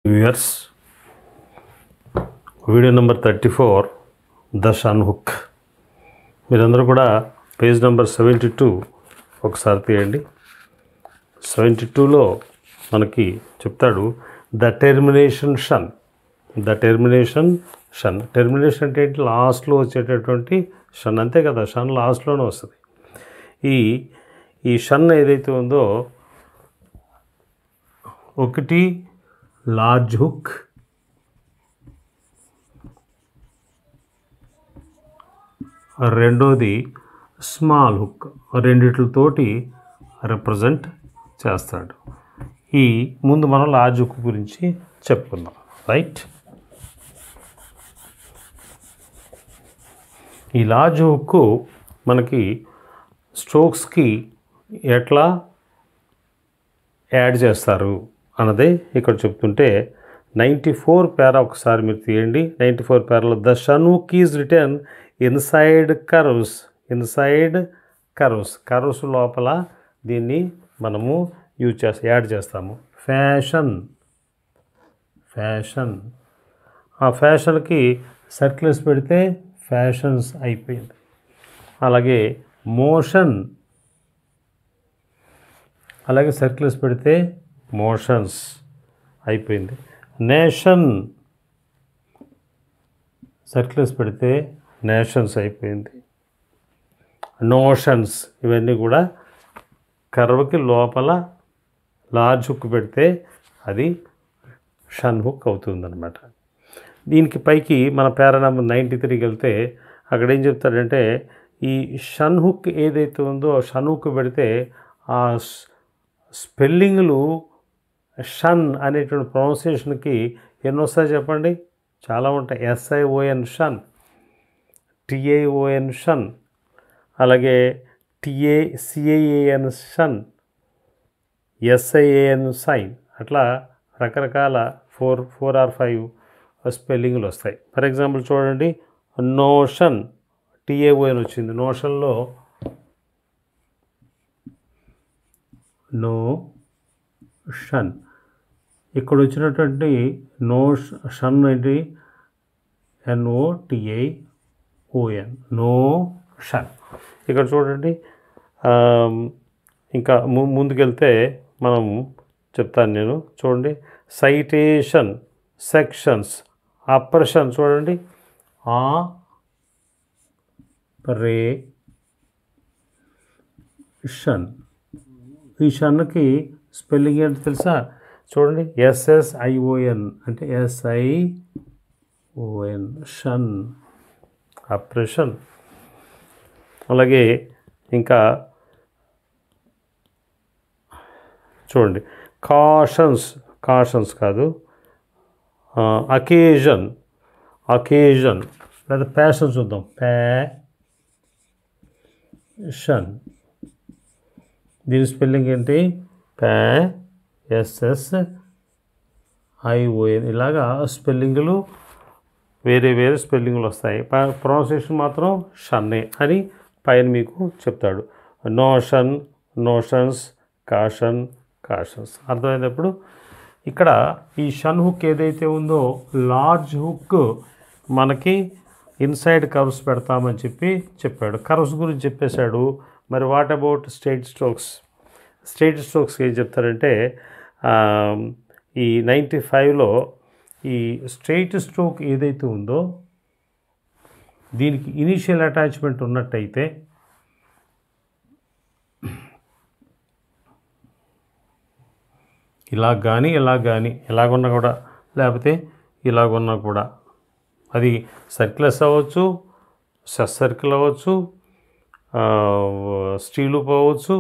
Viewers, video number 34 the shun hook. మీరందరూ కూడా page number 72 ఒకసారి తీయండి. 72లో మనకి చెప్తాడు ద టెర్మినేషన్ షన్. టెర్మినేషన్ అంటే ఏంటి? లాస్ట్లో వచ్చేటటువంటి షన్, అంతే కదా, షన్ లాస్ట్లోనే వస్తుంది. ఈ షన్ ఏదైతే ఉందో, ఒకటి లార్జ్ హుక్, రెండోది స్మాల్ హుక్. రెండిట్లతోటి రిప్రజెంట్ చేస్తాడు. ముందు మనం లార్జ్ హుక్ గురించి చెప్పుకుందాం, రైట్? ఈ లార్జ్ హుక్ మనకి స్ట్రోక్స్కి ఎట్లా యాడ్ చేస్తారు అన్నదే ఇక్కడ చెప్తుంటే 94 పేరా ఒకసారి మీరు తీయండి. 94 పేరాలో the shun hook is return inside curves లోపల దీన్ని మనము యాడ్ చేస్తాము. ఫ్యాషన్, ఆ ఫ్యాషన్కి సర్కిల్స్ పెడితే ఫ్యాషన్స్ అయిపోయింది. అలాగే మోషన్, అలాగే సర్కిల్స్ పెడితే మోషన్స్ అయిపోయింది. నేషన్, సర్కిల్స్ పెడితే నేషన్స్ అయిపోయింది. నోషన్స్, ఇవన్నీ కూడా కర్వ్కి లోపల లార్జ్ హుక్ పెడితే అది షన్ హుక్ అవుతుందన్నమాట. దీనికి పైకి మన పేరా నెంబర్ 93కి వెళ్తే అక్కడ ఏం చెప్తాడంటే, ఈ షన్ హుక్ ఏదైతే ఉందో షన్ హుక్ పెడితే ఆ స్పెల్లింగ్లు షన్ అనేటువంటి ప్రొనౌన్సియేషన్కి ఎన్ని వస్తాయి చెప్పండి? చాలా ఉంటాయి. SION షన్, TION షన్, అలాగే TACAN షన్, SIAN సైన్, అట్లా రకరకాల 4 or 5 స్పెల్లింగ్లు వస్తాయి. ఫర్ ఎగ్జాంపుల్ చూడండి, నోషన్, TAON వచ్చింది. నోషన్లో నోషన్. ఇక్కడ వచ్చినటువంటి షన్ ఏంటి? NOTION, notion. ఇక్కడ చూడండి, ఇంకా ముందుకెళ్తే మనం చెప్తాను నేను. చూడండి, సైటేషన్, సెక్షన్స్, అప్రెషన్. చూడండి, ఆపరేషన్. ఈ షన్కి స్పెల్లింగ్ ఏంటి తెలుసా? చూడండి, SSION అంటే SION, షన్, అప్రెషన్. అలాగే ఇంకా చూడండి, కాషన్స్ కాదు, అకేజన్ లేదా ప్యాషన్. చూద్దాం, ప్యాషన్. దీని స్పెల్లింగ్ ఏంటి? SSION. ఇలాగా స్పెల్లింగులు వేరే స్పెల్లింగులు వస్తాయి. ప్రొనౌన్సియేషన్ మాత్రం షన్నే అని పైన మీకు చెప్తాడు. Notion, notions, cautions. అర్థమైనప్పుడు ఇక్కడ ఈ షన్ హుక్ ఏదైతే ఉందో, లార్జ్ హుక్ మనకి ఇన్సైడ్ కర్వ్స్ పెడతామని చెప్పాడు. కర్వ్స్ గురించి చెప్పేశాడు. మరి వాట్ అబౌట్ స్ట్రైట్ స్ట్రోక్స్ ఏం చెప్తారంటే, ఈ 95లో ఈ స్ట్రైట్ స్ట్రోక్ ఏదైతే ఉందో దీనికి ఇనీషియల్ అటాచ్మెంట్ ఉన్నట్టయితే ఇలాగున్నా కూడా, లేకపోతే ఇలాగున్నా కూడా, అది సర్కిల్స్ అవ్వచ్చు, సర్కిల్ అవ్వచ్చు, స్టీల్ లూప్ అవ్వచ్చు,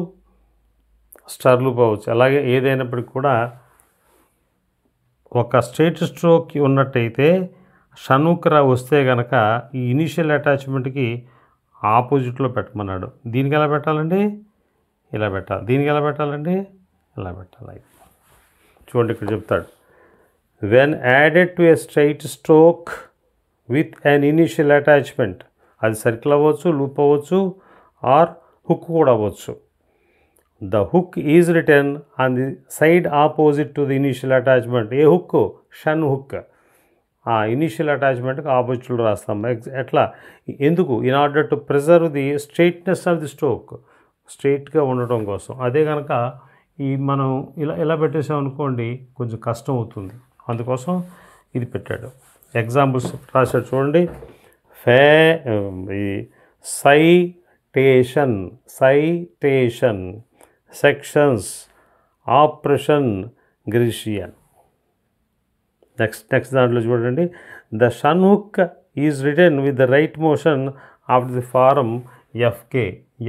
స్టార్ లూప్ అవ్వచ్చు. అలాగే ఏదైనప్పటికీ కూడా ఒక స్ట్రైట్ స్ట్రోక్ ఉన్నట్టయితే షన్ హుక్ వస్తే కనుక ఈ ఇనీషియల్ అటాచ్మెంట్కి ఆపోజిట్లో పెట్టమన్నాడు. దీనికి ఎలా పెట్టాలండి? ఇలా పెట్టాలి. దీనికి ఎలా పెట్టాలండి? ఇలా పెట్టాలి. చూడండి, ఇక్కడ చెప్తాడు, when added to a straight stroke with an initial attachment, అది సర్కిల్ అవ్వచ్చు, లూప్ అవ్వచ్చు, ఆర్ హుక్ కూడా అవ్వచ్చు. The hook is return on the side opposite to the initial attachment. ఏ హుక్? Shun hook. ఆ ఇనీషియల్ అటాచ్మెంట్కి ఆపోజిట్లో రాస్తాం. ఎట్లా? ఎందుకు? In order to preserve the straightness of the stroke, స్ట్రైట్గా ఉండటం కోసం. అదే కనుక మనం ఇలా పెట్టేసాం అనుకోండి కొంచెం కష్టం అవుతుంది. అందుకోసం ఇది పెట్టాడు. ఎగ్జాంపుల్స్ రాశాడు చూడండి. Citation, sections, operation, Grecian. Next దాంట్లో చూడండి. The shun hook is return with the right motion of the form FK.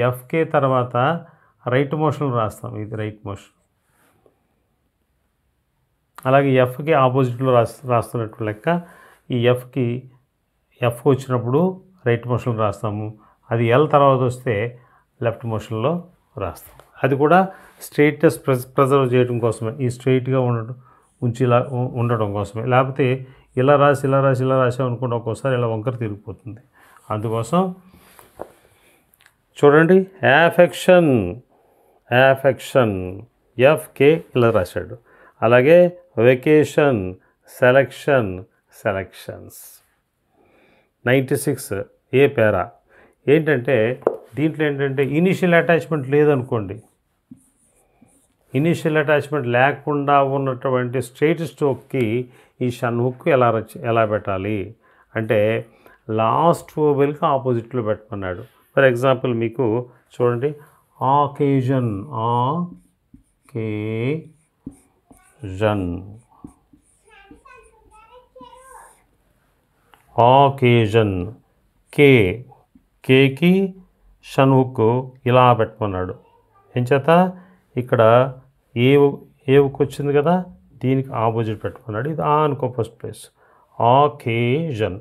FK తర్వాత రైట్ మోషన్ రాస్తాం. ఇది రైట్ మోషన్. అలాగే ఎఫ్కి ఆపోజిట్లో రాస్తున్నట్టు లెక్క. ఈ ఎఫ్ వచ్చినప్పుడు రైట్ మోషన్ రాస్తాము. అది ఎల్ తర్వాత వస్తే లెఫ్ట్ మోషన్లో రాస్తాం. అది కూడా స్ట్రైట్నెస్ ప్రిజర్వ్ చేయడం కోసమే, ఈ స్ట్రైట్గా ఇలా ఉండడం కోసమే. లేకపోతే ఇలా రాసామనుకోండి ఒక్కోసారి ఇలా వంకర తిరిగిపోతుంది. అందుకోసం చూడండి. యాఫెక్షన్ ఎఫ్కే ఇలా రాశాడు. అలాగే వెకేషన్, సెలక్షన్స్. 96 ఏ పేరా. దీంట్లో ఏంటంటే ఇనీషియల్ అటాచ్మెంట్ లేదనుకోండి. ఇనీషియల్ అటాచ్మెంట్ లేకుండా ఉన్నటువంటి స్ట్రైట్ స్ట్రోక్కి ఈ షన్ హుక్ ఎలా పెట్టాలి అంటే లాస్ట్ వోవెల్కి ఆపోజిట్లో పెట్టమన్నాడు. ఫర్ ఎగ్జాంపుల్ మీకు చూడండి. ఆకేజన్ కేకి షన్ హుక్ ఇలా పెట్టమన్నాడు. ఏం చేత ఇక్కడ ఏ హుక్ వచ్చింది కదా, దీనికి ఆపోజిట్ పెట్టమన్నాడు. ఇది అనుకో ఫస్ట్ ప్లేస్. ఆకేజన్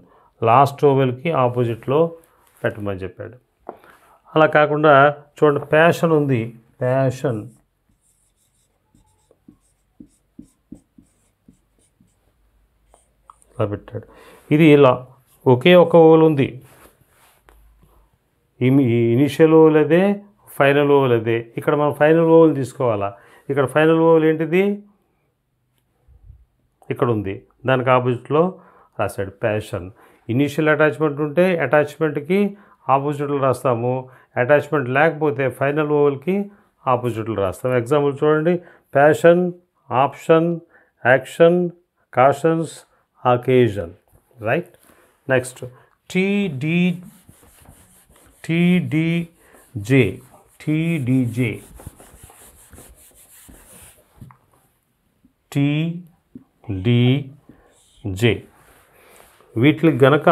లాస్ట్ ఓవెల్కి ఆపోజిట్లో పెట్టమని చెప్పాడు. అలా కాకుండా చూడండి. ప్యాషన్ ఉంది. ప్యాషన్ ఇలా పెట్టాడు. ఇది ఇలా ఒకే ఒక ఓవెల్ ఉంది. ఇనిషియల్ ఓవెల్ అదే, ఫైనల్ ఓవెల్ అదే. ఇక్కడ మనం ఫైనల్ ఓవెల్ తీసుకోవాలా. ఇక్కడ ఫైనల్ ఓవెల్ ఏంటిది? ఇక్కడ ఉంది. దానికి ఆపోజిట్లో రాశాడు ప్యాషన్. ఇనీషియల్ అటాచ్మెంట్ ఉంటే అటాచ్మెంట్కి ఆపోజిట్లో రాస్తాము. అటాచ్మెంట్ లేకపోతే ఫైనల్ ఓవెల్కి ఆపోజిట్లో రాస్తాము. ఎగ్జాంపుల్ చూడండి. Passion, option, action, cautions, occasion. Right. Next TDJ. వీటికి గనక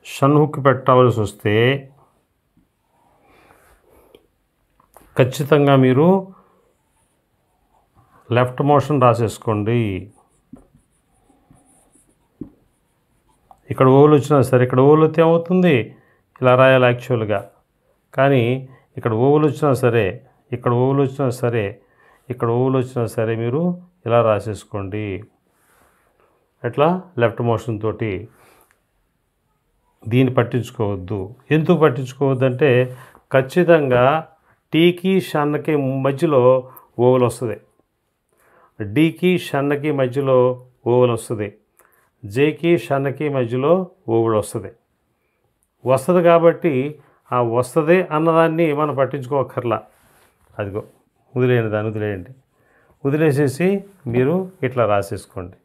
షన్ హుక్ పెట్టవలసి వస్తే ఖచ్చితంగా మీరు లెఫ్ట్ మోషన్ రాసేసుకోండి. ఇక్కడ ఓవెల్ వచ్చినా సరే, ఇక్కడ ఓవెల్ వస్తే ఏమవుతుంది? ఇలా రాయాలి యాక్చువల్గా. కానీ ఇక్కడ ఓవెల్ వచ్చినా సరే, ఇక్కడ ఓవెల్ వచ్చినా సరే మీరు ఇలా రాసేసుకోండి. ఎట్లా? లెఫ్ట్ మోషన్ తోటి. దీన్ని పట్టించుకోవద్దు. ఎందుకు పట్టించుకోవద్దు అంటే ఖచ్చితంగా టీకి షన్కి మధ్యలో ఓవెల్ వస్తుంది. డీకి షన్కి మధ్యలో ఓవెల్ వస్తుంది. జేకి షన్కి మధ్యలో ఓవెల్ వస్తుంది కాబట్టి ఆ వస్తుంది అన్నదాన్ని మనం పట్టించుకోకర్లా. అదిగో వదిలేయండి. వదిలేసేసి మీరు ఇట్లా రాసేసుకోండి.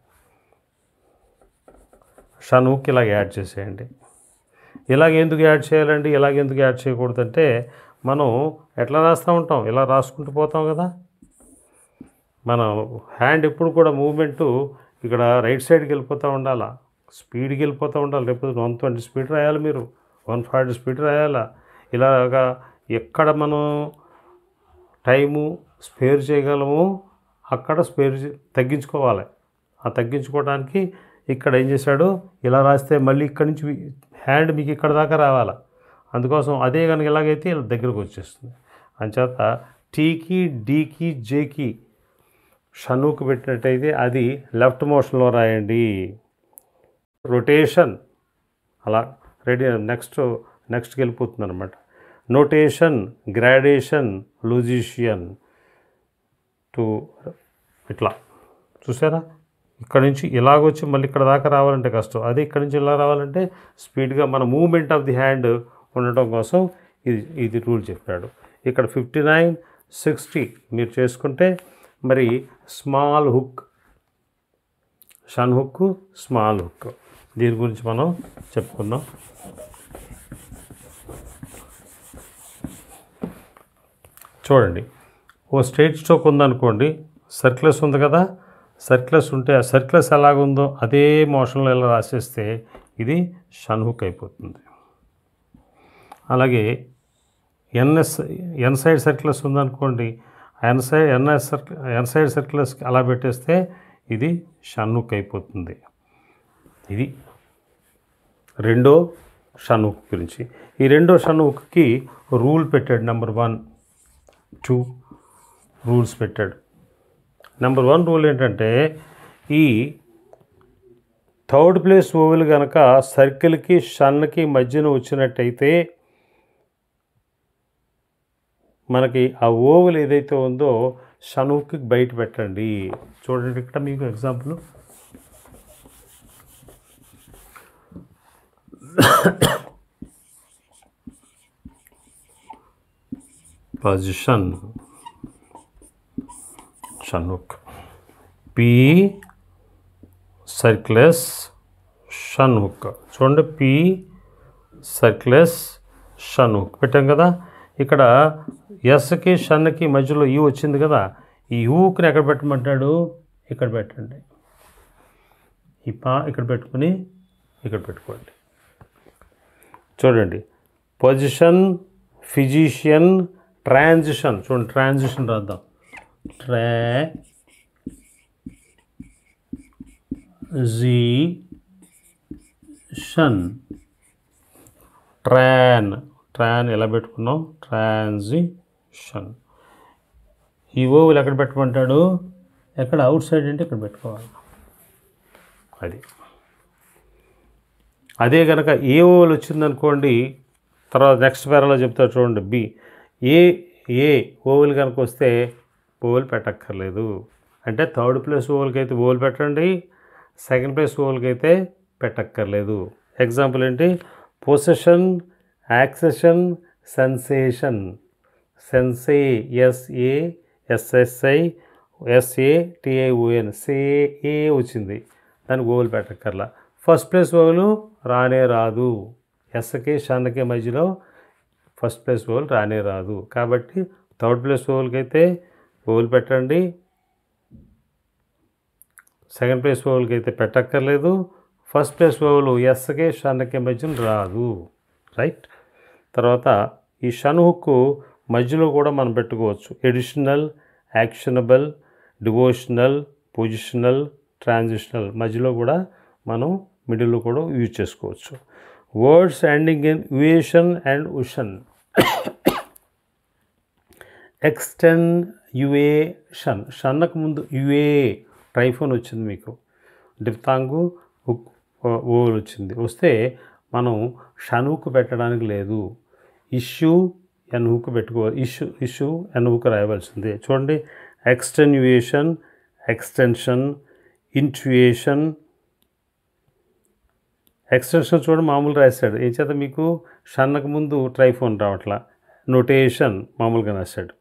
షన్ హుక్ ఇలాగ యాడ్ చేసేయండి. ఎందుకు యాడ్ చేయాలండి? ఎందుకు యాడ్ చేయకూడదంటే మనం ఎట్లా రాస్తూ ఉంటాం, ఇలా రాసుకుంటూ పోతాం కదా. మన హ్యాండ్ ఎప్పుడు కూడా మూమెంటు ఇక్కడ రైట్ సైడ్కి వెళ్ళిపోతూ ఉండాలా, స్పీడ్కి వెళ్ళిపోతూ ఉండాలి. లేకపోతే 120 స్పీడ్ రాయాలి, మీరు 140 స్పీడ్ రాయాలా. ఇలాగా ఎక్కడ మనం టైము స్పేర్ చేయగలము అక్కడ తగ్గించుకోవాలి. ఆ తగ్గించుకోవడానికి ఇక్కడ ఏం చేశాడు, ఇలా రాస్తే మళ్ళీ ఇక్కడి నుంచి హ్యాండ్ మీకు ఇక్కడ దాకా రావాలా. అందుకోసం అదే కనుక ఎలాగైతే ఇలా దగ్గరకు వచ్చేస్తుంది. అంచేత టీకి, డీకి, జేకి షన్ హుక్ పెట్టినట్టయితే అది లెఫ్ట్ మోషన్లో రాయండి. రొటేషన్ అలా రెడీ. నెక్స్ట్కి వెళ్ళిపోతుంది అనమాట. నోటేషన్, గ్రాడేషన్, లొజిషియన్ టు ఇట్లా చూసారా. ఇక్కడ నుంచి ఇలాగొచ్చి మళ్ళీ ఇక్కడ దాకా రావాలంటే కష్టం. అదే ఇక్కడ నుంచి ఇలా రావాలంటే స్పీడ్గా మన మూమెంట్ ఆఫ్ ది హ్యాండ్ ఉండటం కోసం ఇది రూల్ చెప్పాడు. ఇక్కడ 59, 60 మీరు చేసుకుంటే మరి small hook, shun hook, small hook దీని గురించి మనం చెప్పుకుందాం. చూడండి, ఓ స్ట్రైట్ స్ట్రోక్ ఉందనుకోండి, సర్క్యులస్ ఉంది కదా, సర్క్యులస్ ఉంటే ఆ సర్క్యులస్ ఎలాగుందో అదే మోషన్లో ఎలా రాసేస్తే ఇది షన్ హుక్ అయిపోతుంది. అలాగే ఎన్ సైడ్ సర్క్యులస్ ఉందనుకోండి, ఎన్ సైడ్ సర్క్యులస్ అలా పెట్టేస్తే ఇది షన్ హుక్ అయిపోతుంది. ఇది రెండో షన్ హుక్ గురించి. ఈ రెండో షన్ హుక్కి రూల్ పెట్టాడు. నెంబర్ 1, 2 రూల్స్ పెట్టాడు. నెంబర్ 1 రూల్ ఏంటంటే, ఈ థర్డ్ ప్లేస్ ఓవెల్ కనుక సర్కిల్కి షన్కి మధ్యన వచ్చినట్టయితే మనకి ఆ ఓవెల్ ఏదైతే ఉందో షన్ హుక్కి బయట పెట్టండి. చూడండి, ఇక్కడ మీకు example, position shun hook, P circulus shun hook. చూడండి, పి సర్క్యులస్ షన్ హుక్ పెట్టాం కదా. ఇక్కడ ఎస్కి షన్కి మధ్యలో యూ వచ్చింది కదా, ఈ యూక్ని ఎక్కడ పెట్టమంటాడు, ఇక్కడ పెట్టండి. ఈ ఇక్కడ పెట్టుకుని ఇక్కడ పెట్టుకోండి. చూడండి, పొజిషన్, ఫిజిషియన్, ట్రాన్సిషన్. చూడండి, ట్రాన్సిషన్ రాద్దాం. ట్రాన్సిషన్, ట్రాన్ ఎలా పెట్టుకున్నాం, ట్రాన్సిషన్. ఈ ఓవెల్ ఎక్కడ పెట్టమంటాడు, ఎక్కడ అవుట్ సైడ్ అంటే ఇక్కడ పెట్టుకోవాలి. అదే కనుక ఏ ఓవెల్ వచ్చిందనుకోండి, తర్వాత నెక్స్ట్ పేరాలో చెప్తారు చూడండి, బి ఏ ఓవెల్ కనుక వస్తే ఓవెల్ పెట్టక్కర్లేదు. అంటే థర్డ్ ప్లేస్ ఓవెల్కి అయితే ఓవెల్ పెట్టండి, సెకండ్ ప్లేస్ ఓవెల్కి అయితే పెట్టక్కర్లేదు. ఎగ్జాంపుల్ ఏంటి, పొసెషన్, యాక్సెషన్, సెన్సేషన్. సెన్సే, SASSISATION, సే ఏ వచ్చింది, దానికి ఓవెల్ పెట్టక్కర్లా. ఫస్ట్ ప్లేస్ ఓవెల్ రానే రాదు, ఎస్కి షన్కి మధ్యలో ఫస్ట్ ప్లేస్ ఓవెల్ రానే రాదు. కాబట్టి థర్డ్ ప్లేస్ ఓవెల్కి అయితే ఓవెల్ పెట్టండి, సెకండ్ ప్లేస్ ఓవెల్కి అయితే పెట్టక్కర్లేదు. ఫస్ట్ ప్లేస్ ఓవెల్ ఎస్కి షన్కి మధ్యన రాదు. రైట్. తర్వాత ఈ షన్ హుక్ మధ్యలో కూడా మనం పెట్టుకోవచ్చు. Additional, actionable, devotional, positional, transitional మధ్యలో కూడా మనం మిడిల్లో కూడా యూజ్ చేసుకోవచ్చు. Words ending in uation and ution. Extenuation, షన్నకు ముందు యుఏ ట్రైఫోన్ వచ్చింది మీకు, డిప్తాంగు హుక్ ఓవెల్ వచ్చింది. వస్తే మనం షన్ హుక్ పెట్టడానికి లేదు, ఇష్యూ ఎన్ హుక్ పెట్టుకోవాలి. ఇష్యూ ఎన్ హుక్ రాయవలసిందే. చూడండి, ఎక్స్టెన్యుయేషన్, ఎక్స్టెన్షన్, ఇంట్యుయేషన్. ఎక్స్టెన్షన్ చూడండి మామూలు రాశాడు, ఏం చేత మీకు షన్నకు ముందు ట్రైఫోన్ రావట్లా, నోటేషన్ మామూలుగా రాశాడు.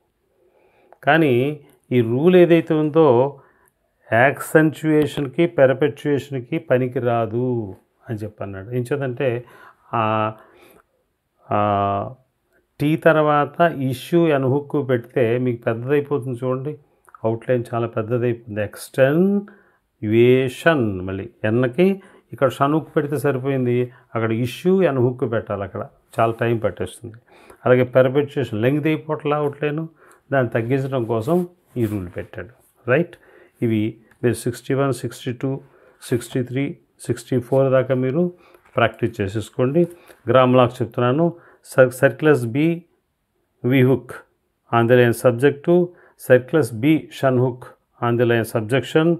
కానీ ఈ రూల్ ఏదైతే ఉందో యాక్సెంచుయేషన్కి, పెర్పెచుయేషన్కి పనికి రాదు అని చెప్పన్నాడు. ఏం చేతంటే టీ తర్వాత ఇష్యూ ఎన్ హుక్ పెడితే మీకు పెద్దదైపోతుంది. చూడండి, అవుట్లైన్ చాలా పెద్దదైపోతుంది. ఎక్స్టెన్యుయేషన్, మళ్ళీ ఎన్కి ఇక్కడ షన్ హుక్ పెడితే సరిపోయింది, అక్కడ ఇష్యూ ఎన్ హుక్ పెట్టాలి, అక్కడ చాలా టైం పట్టేస్తుంది. అలాగే పెర్పెచుయేషన్ లెంగ్త్ అయిపోవట్లా అవుట్లైన్, దాన్ని తగ్గించడం కోసం ఈ రూల్ పెట్టాడు. రైట్. ఇవి మీరు 61, 62, 63, 64 దాకా మీరు ప్రాక్టీస్ చేసేసుకోండి. గ్రామ్లాక్ చెప్తున్నాను. Circulus B V hook on the line subject, circulus B shun hook on the line subjection,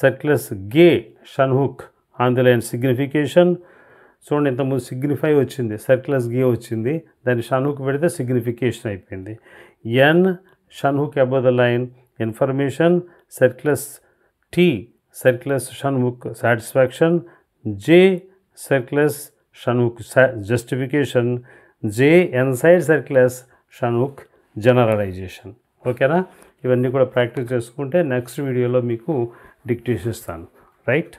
circulus G shun hook on the line signification, చూడండి ఇంతకుముందు సిగ్నిఫై వచ్చింది, సర్క్యులస్ గే వచ్చింది, దాన్ని షన్హుక్ పెడితే సిగ్నిఫికేషన్ అయిపోయింది. N shun hook above the line information, circulus T circulus shun hook satisfaction, J circulus shun hook justification, J inside circulus shun hook generalisation. ఓకేనా? ఇవన్నీ కూడా ప్రాక్టీస్ చేసుకుంటే నెక్స్ట్ వీడియోలో మీకు డిక్టేషన్ ఇస్తాను. రైట్?